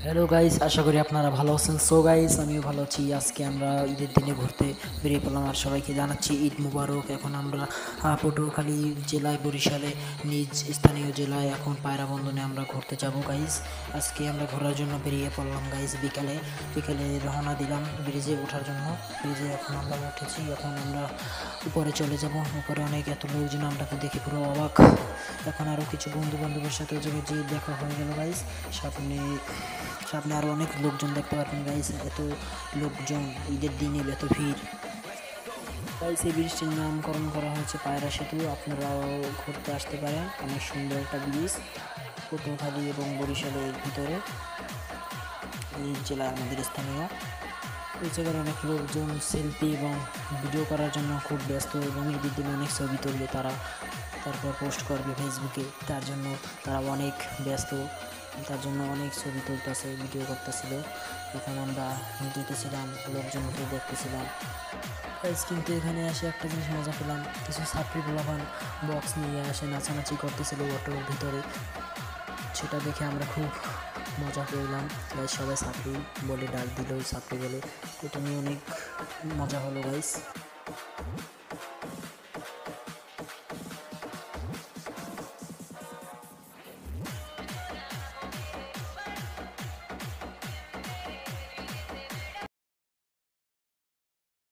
Hello guys, আশা করি আপনারা ভালো আছেন। সো গাইস, আমিও ভালো আছি। আজকে আমরা ঈদের দিনে ঘুরতে বেরিয়ে পড়লাম আর সবাইকে জানাচ্ছি ঈদ মুবারক। এখন আমরা পটুয়াখালী জেলায়, বরিশালে নিজ স্থানীয় জেলায় এখন পায়রা বন্দনে আমরা ঘুরতে যাব গাইস। আজকে আমরা ঘোরার জন্য বেরিয়ে পড়লাম গাইস। বিকালে বিকালে রওনা দিলাম ব্রিজে ওঠার জন্য। ব্রিজে এখন আমরা উঠেছি, এখন আমরা উপরে চলে যাব। উপরে অনেক এত লোকজন, আমরাকে দেখে পুরো অবাক। এখন আরও কিছু বন্ধু বান্ধবের সাথে যে দেখা হয়ে গেল গাইস। সামনে সামনে আরও অনেক লোকজন দেখতে পারবেন গাইস। এত লোকজন ঈদের দিনে, এত ভিড় গাইস। এই ব্রিজটির নামকরণ করা হয়েছে পায়রা সেতু। আপনারাও ঘুরতে আসতে পারেন। অনেক সুন্দর একটা ব্রিজ, পটুয়াখালী এবং বরিশালের ভিতরে, এই জেলা আমাদের স্থানীয়। এই জায়গার অনেক লোকজন সেলফি এবং ভিডিও করার জন্য খুব ব্যস্ত, এবং ঈদের দিনে অনেক ছবি তুলবে তারা, তারপর পোস্ট করবে ফেসবুকে। তার জন্য তারা অনেক ব্যস্ত, তার জন্য অনেক ছবি তুলতেছে, ভিডিও করতেছিল। এখন আমরা যেতেছিলাম, লোকজনকে দেখতেছিলাম গাইস। কিন্তু এখানে এসে একটা জিনিস মজা পেলাম, কিছু ছাত্রী পোলাপান বক্স নিয়ে আসে নাচানাচি করতেছিল অটোর ভিতরে। সেটা দেখে আমরা খুব মজা পেলাম গাইস। সবাই ছাত্রী বলে ডাক দিল, ছাত্রী বলে। এটা নিয়ে অনেক মজা হলো গাইস।